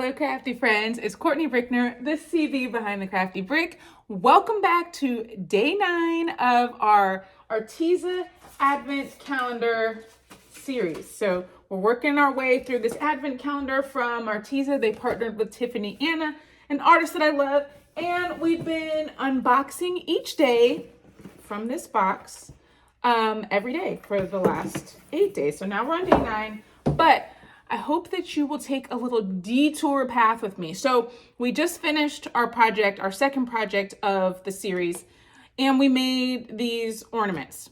Hello, crafty friends. It's Courtney Brickner, the CV behind the Crafty Brick. Welcome back to day 9 of our Arteza Advent Calendar series. So we're working our way through this Advent Calendar from Arteza. They partnered with Tiffany Anna, an artist that I love, and we've been unboxing each day from this box every day for the last 8 days. So now we're on day 9, but I hope that you will take a little detour path with me. So we just finished our project, our second project of the series, and we made these ornaments.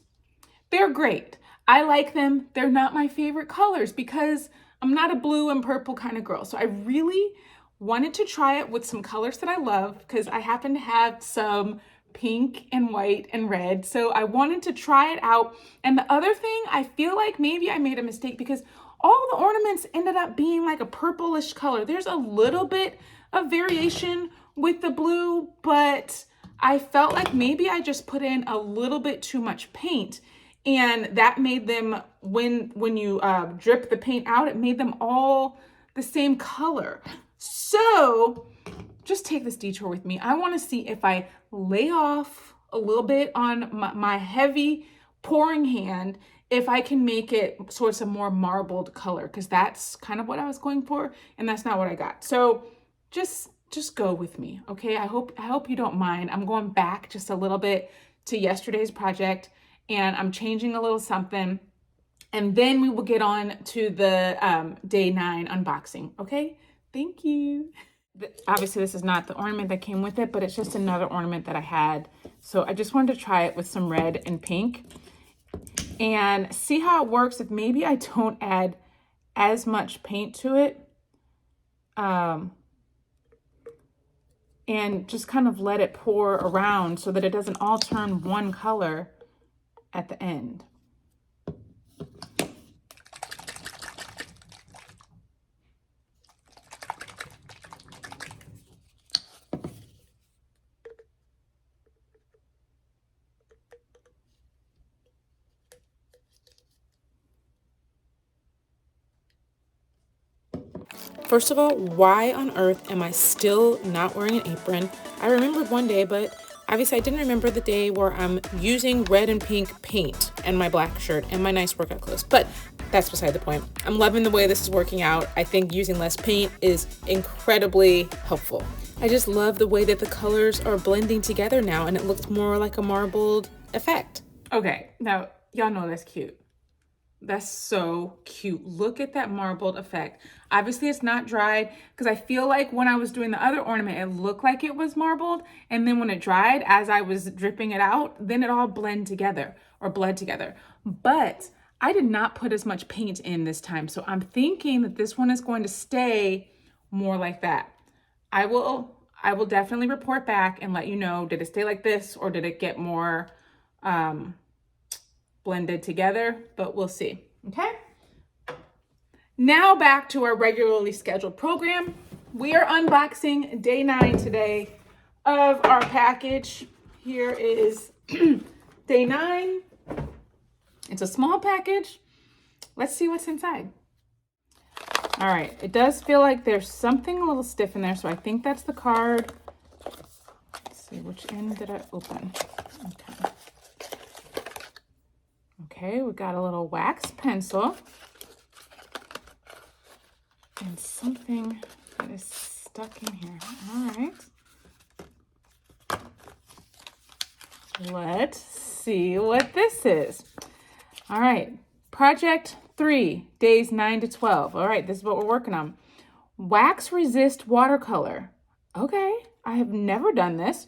They're great. I like them. They're not my favorite colors because I'm not a blue and purple kind of girl. So I really wanted to try it with some colors that I love because I happen to have some pink and white and red. So I wanted to try it out. And the other thing, I feel like maybe I made a mistake because all the ornaments ended up being like a purplish color. There's a little bit of variation with the blue, but I felt like maybe I just put in a little bit too much paint, and that made them, when you drip the paint out, it made them all the same color. So just take this detour with me. I want to see if I lay off a little bit on my heavy pouring hand, if I can make it so it's a more marbled color, because that's kind of what I was going for, and that's not what I got. So just go with me, okay? I hope you don't mind. I'm going back just a little bit to yesterday's project, and I'm changing a little something, and then we will get on to the day 9 unboxing, okay? Thank you. Obviously, this is not the ornament that came with it, but it's just another ornament that I had. So I just wanted to try it with some red and pink and see how it works if maybe I don't add as much paint to it, and just kind of let it pour around so that it doesn't all turn one color at the end. First of all, why on earth am I still not wearing an apron? I remembered one day, but obviously I didn't remember the day where I'm using red and pink paint and my black shirt and my nice workout clothes. But that's beside the point. I'm loving the way this is working out. I think using less paint is incredibly helpful. I just love the way that the colors are blending together now, and it looks more like a marbled effect. Okay, now y'all know that's cute. That's so cute. Look at that marbled effect. Obviously it's not dried because I feel like when I was doing the other ornament, it looked like it was marbled. And then when it dried, as I was dripping it out, then it all bled together. But I did not put as much paint in this time. So I'm thinking that this one is going to stay more like that. I will definitely report back and let you know, did it stay like this or did it get more blended together? But we'll see. Okay, now back to our regularly scheduled program. We are unboxing day 9 today of our package. Here is day 9. It's a small package. Let's see what's inside. All right, it does feel like there's something a little stiff in there, so I think that's the card. Let's see, which end did I open? Okay, we got a little wax pencil and something that is stuck in here. All right. Let's see what this is. All right, project 3, days 9 to 12. All right, this is what we're working on. Wax resist watercolor. Okay, I have never done this.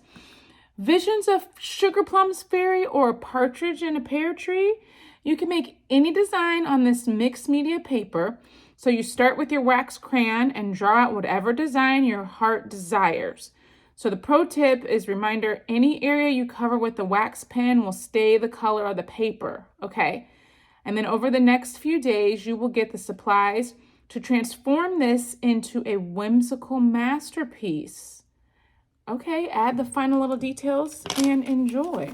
Visions of sugar plums fairy or a partridge in a pear tree. You can make any design on this mixed media paper. So you start with your wax crayon and draw out whatever design your heart desires. So the pro tip is, reminder, any area you cover with the wax pen will stay the color of the paper. Okay. And then over the next few days, you will get the supplies to transform this into a whimsical masterpiece. Okay, add the final little details and enjoy.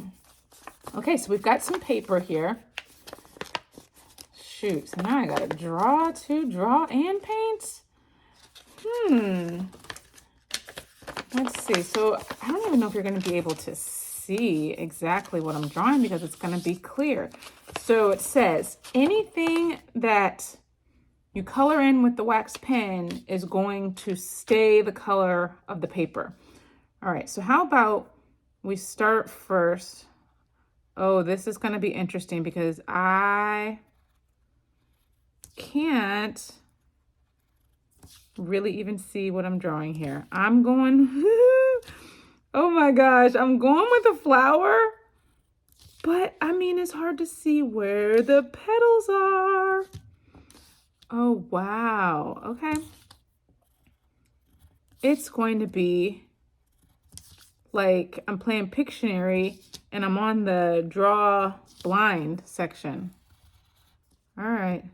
Okay, so we've got some paper here. Shoot, so now I gotta draw and paint. Let's see. So I don't even know if you're going to be able to see exactly what I'm drawing because it's going to be clear. So it says anything that you color in with the wax pen is going to stay the color of the paper. All right, so how about we start first? Oh, this is going to be interesting because I can't really even see what I'm drawing here. I'm going, oh my gosh, I'm going with a flower, but I mean, it's hard to see where the petals are. Oh, wow. Okay. It's going to be like I'm playing Pictionary and I'm on the draw blind section. All right.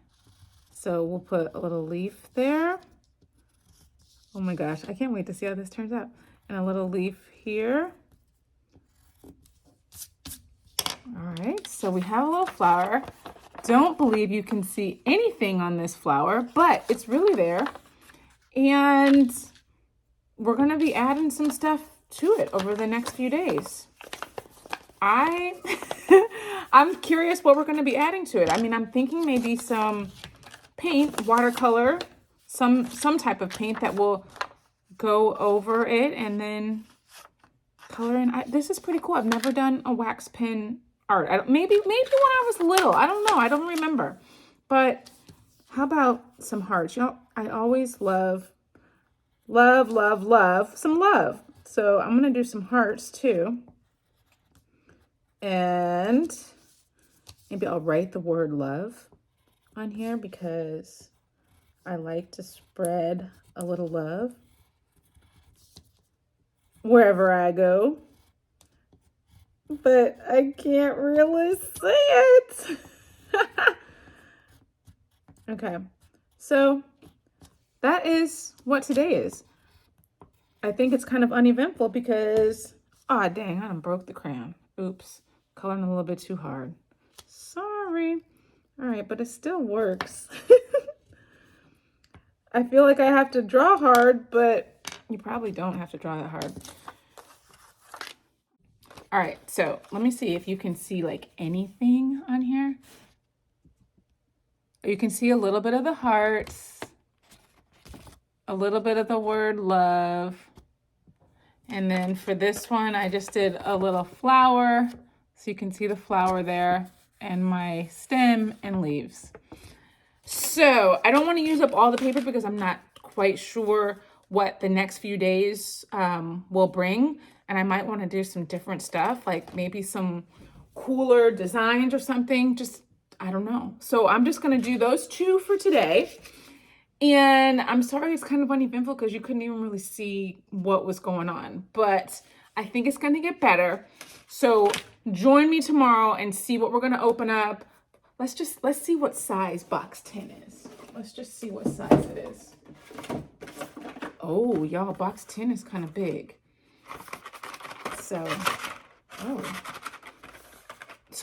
So we'll put a little leaf there. Oh my gosh, I can't wait to see how this turns out. And a little leaf here. All right, so we have a little flower. Don't believe you can see anything on this flower, but it's really there. And we're gonna be adding some stuff to it over the next few days. I'm curious what we're gonna be adding to it. I mean, I'm thinking maybe some paint, watercolor, some type of paint that will go over it and then color in. This is pretty cool. I've never done a wax pen art. Maybe when I was little. I don't know. I don't remember. But how about some hearts? You know, I always love some love. So I'm going to do some hearts too. And maybe I'll write the word love on here because I like to spread a little love wherever I go. But I can't really see it. Okay, so that is what today is. I think it's kind of uneventful because, oh dang, I done broke the crayon. Oops, coloring a little bit too hard. Sorry. All right, but it still works. I feel like I have to draw hard, but you probably don't have to draw that hard. All right, so let me see if you can see like anything on here. You can see a little bit of the hearts, a little bit of the word love. And then for this one, I just did a little flower. So you can see the flower there and my stem and leaves. So I don't want to use up all the paper because I'm not quite sure what the next few days will bring. And I might want to do some different stuff, like maybe some cooler designs or something. Just, I don't know. So I'm just going to do those two for today. And I'm sorry it's kind of uneventful because you couldn't even really see what was going on. But I think it's going to get better. So join me tomorrow and see what we're going to open up. Let's see what size box 10 is. Let's just see what size it is. Oh, y'all, box 10 is kind of big. So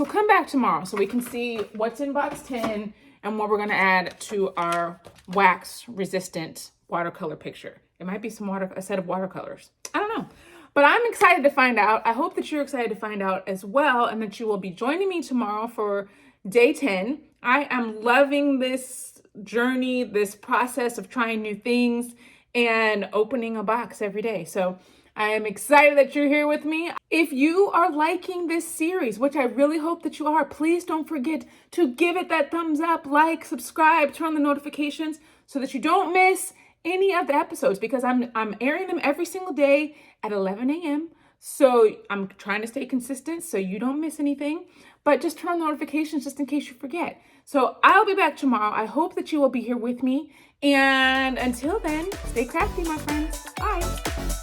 come back tomorrow so we can see what's in box 10 and what we're going to add to our wax resistant watercolor picture. It might be a set of watercolors. I don't know. But I'm excited to find out. I hope that you're excited to find out as well and that you will be joining me tomorrow for day 10. I am loving this journey, this process of trying new things and opening a box every day. So I am excited that you're here with me. If you are liking this series, which I really hope that you are, please don't forget to give it that thumbs up, like, subscribe, turn on the notifications so that you don't miss any of the episodes because I'm airing them every single day at 11 a.m. So I'm trying to stay consistent so you don't miss anything, but just turn on notifications just in case you forget. So I'll be back tomorrow. I hope that you will be here with me. And until then, stay crafty, my friends. Bye.